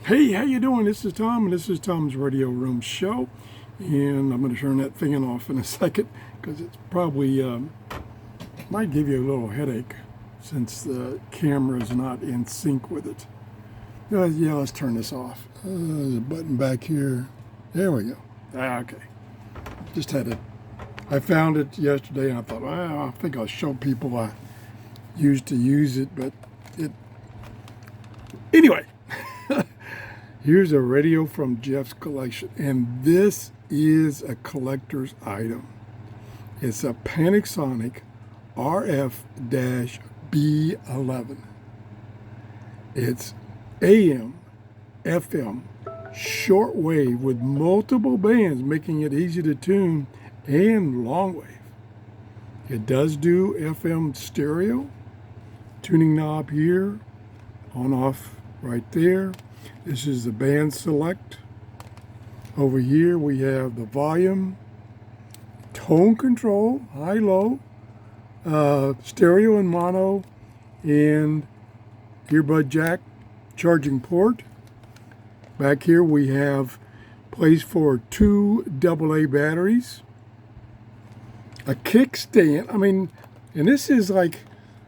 Hey, how you doing? This is Tom, and this is Tom's Radio Room Show. And I'm going to turn that thing off in a second because it's probably might give you a little headache since the camera is not in sync with it. Yeah, let's turn this off. There's a button back here. There we go. Okay. Just had it. I found it yesterday, and I thought, well, I think I'll show people I used to use it, but anyway. Here's a radio from Jeff's collection, and this is a collector's item. It's a Panasonic RF-B11. It's AM, FM, shortwave with multiple bands, making it easy to tune, and longwave. It does do FM stereo, tuning knob here, on off right there. This is the band select. Over here we have the volume, tone control, high, low, stereo and mono, and earbud jack charging port. Back here we have place for 2 AA batteries, a kickstand. And this is like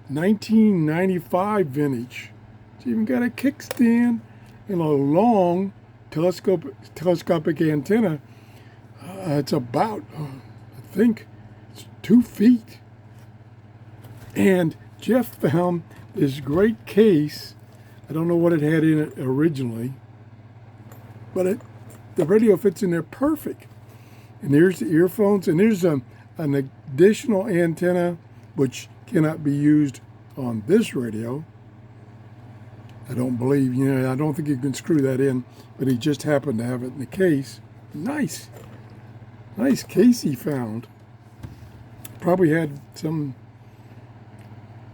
1995 vintage. It's even got a kickstand and a long telescopic antenna. It's about, I think, it's 2 feet. And Jeff found this great case. I don't know what it had in it originally, but the radio fits in there perfect. And there's the earphones, and there's an additional antenna which cannot be used on this radio. I don't believe, I don't think you can screw that in, but he just happened to have it in the case. Nice case he found. Probably had some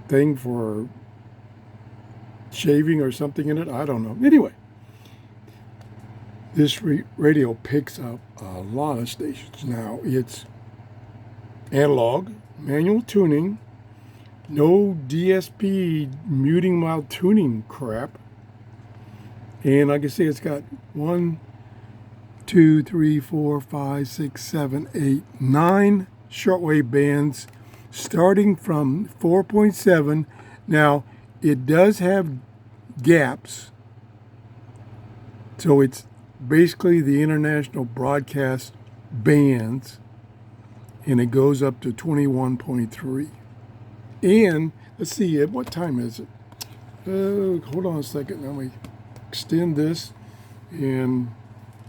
thing for shaving or something in it. I don't know. Anyway, this radio picks up a lot of stations. Now, it's analog, manual tuning, no DSP muting while tuning crap. And like I say, it's got 1, 2, 3, 4, 5, 6, 7, 8, 9 shortwave bands starting from 4.7. Now, it does have gaps. So it's basically the international broadcast bands, and it goes up to 21.3. And let's see, at what time is it? Hold on a second. Let me extend this and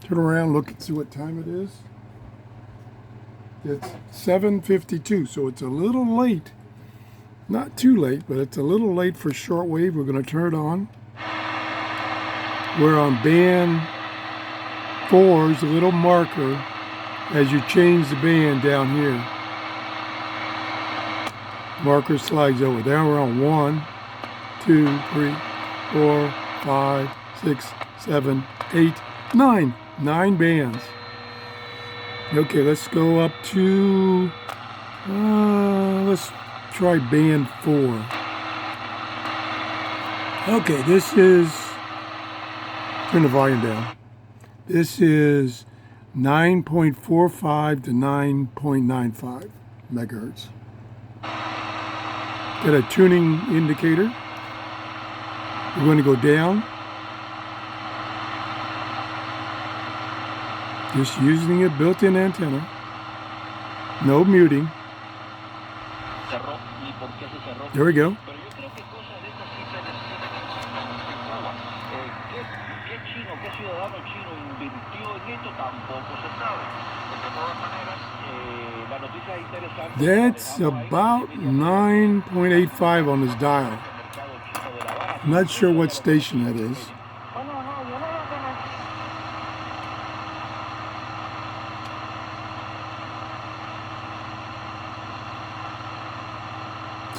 turn around, look and see what time it is. It's 7:52, so it's a little late. Not too late, but it's a little late for shortwave. We're going to turn it on. We're on band 4's little marker as you change the band down here. Marker slides over. Now we're on 1, 2, 3, 4, 5, 6, 7, 8, 9. 9 bands. Okay, let's go up to, let's try band 4. Okay, this is, turn the volume down. This is 9.45 to 9.95 megahertz. Got a tuning indicator. We're going to go down. Just using a built-in antenna. No muting. There we go. That's about 9.85 on this dial. I'm not sure what station that is.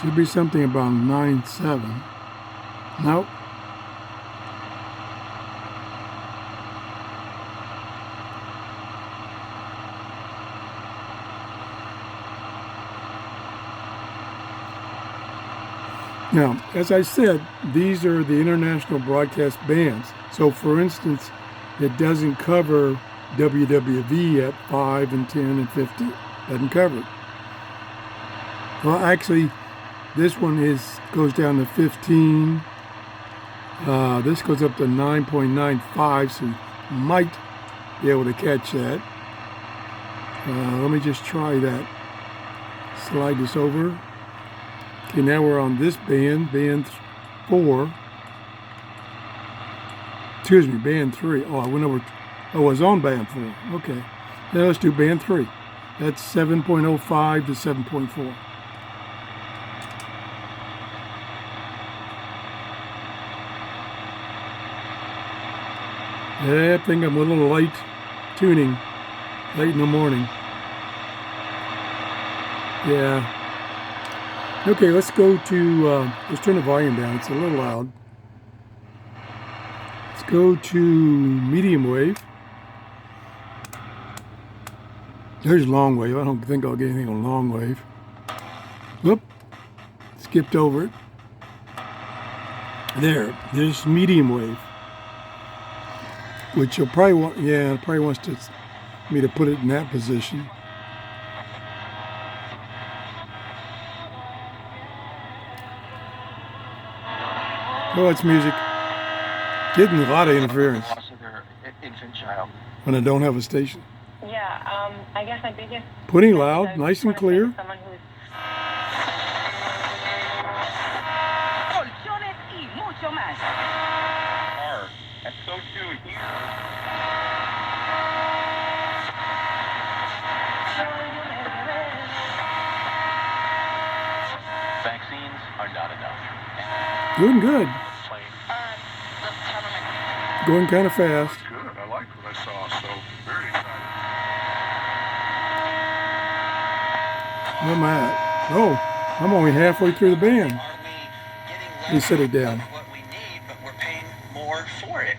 Should be something about 9.7. Nope. Now, as I said, these are the international broadcast bands. So for instance, it doesn't cover WWV at 5 and 10 and 50. Doesn't cover it. Well, actually, this one goes down to 15. This goes up to 9.95, so you might be able to catch that. Let me just try that. Slide this over. Okay, now we're on this band, band 4. Excuse me, band 3. Oh, I went over. I was on band 4. Okay. Now let's do band 3. That's 7.05 to 7.4. Yeah, I think I'm a little late tuning. Late in the morning. Yeah. Okay, let's go to, let's turn the volume down. It's a little loud. Let's go to medium wave. There's long wave. I don't think I'll get anything on long wave. Whoop. Skipped over it. There's medium wave. Which you'll probably want, yeah, it probably wants me to put it in that position. Oh, it's music. Getting a lot of interference when I don't have a station. Yeah, I guess my biggest... Putting loud, nice and clear. And so too here. Vaccines are not enough. Doing good. Going kind of fast. Good. I liked what I saw, so very excited. Where am I at? Oh, I'm only halfway through the band. He set it down. What we need, but we're paying more for it.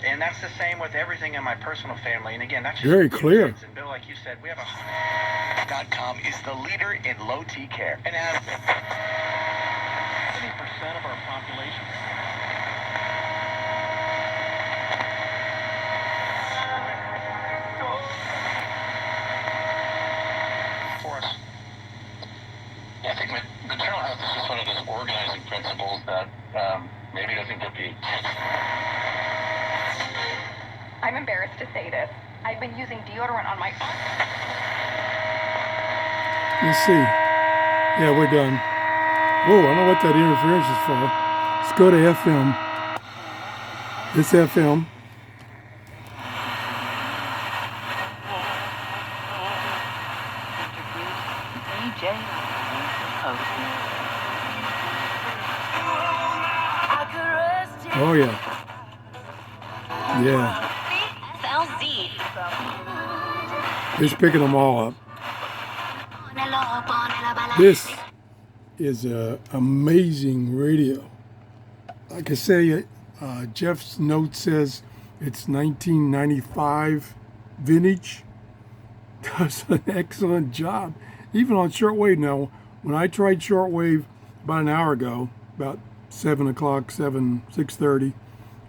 And that's the same with everything in my personal family. And again, that's just very clear. Kids. And Bill, like you said, we have .com is the leader in low T care. And has 70% of our population. For us. Yeah, I think maternal health is just one of those organizing principles that maybe doesn't get the... I'm embarrassed to say this. I've been using deodorant on my phone. Let's see. Yeah, we're done. Whoa, I don't know what that interference is for. Let's go to FM. It's FM. Oh yeah. Yeah. It's picking them all up. This is an amazing radio. Like I say, Jeff's note says it's 1995 vintage. Does an excellent job. Even on shortwave now. When I tried shortwave about an hour ago, about 7 o'clock, 6:30,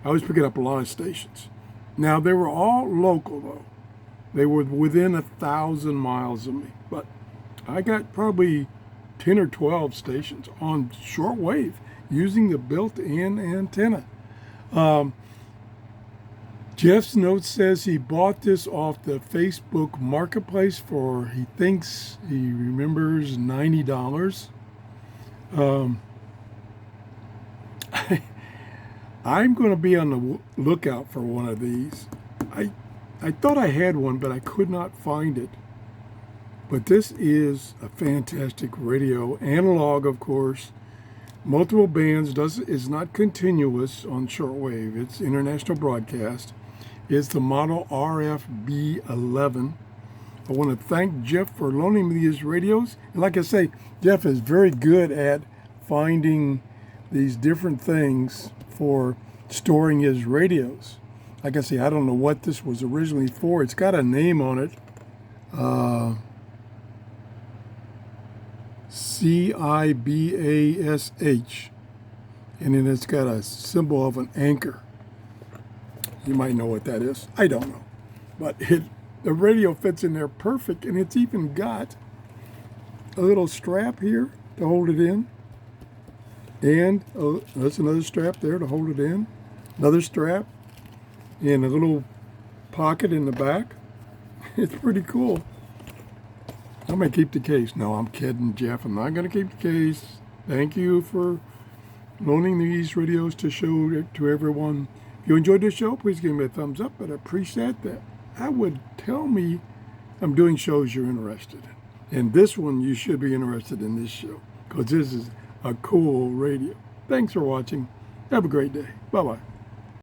I was picking up a lot of stations. Now, they were all local, though. They were within 1,000 miles of me. But I got probably 10 or 12 stations on shortwave using the built-in antenna. Jeff's note says he bought this off the Facebook Marketplace for, he thinks, he remembers, $90. I'm going to be on the lookout for one of these. I thought I had one, but I could not find it. But this is a fantastic radio. Analog, of course. Multiple bands. Is not continuous on shortwave. It's international broadcast. It's the model RF-B11. I want to thank Jeff for loaning me these radios. And like I say, Jeff is very good at finding these different things for storing his radios. Like I say, I don't know what this was originally for. It's got a name on it. CIBASH. And then it's got a symbol of an anchor. You might know what that is. I don't know. But the radio fits in there perfect, and it's even got a little strap here to hold it in. And that's another strap there to hold it in. Another strap. And a little pocket in the back. It's pretty cool. I'm going to keep the case. No, I'm kidding, Jeff. I'm not going to keep the case. Thank you for loaning these videos to show it to everyone. If you enjoyed this show, please give me a thumbs up. But I appreciate that. I would tell me I'm doing shows you're interested in. And this one, you should be interested in this show. Because this is a cool radio. Thanks for watching. Have a great day. Bye-bye.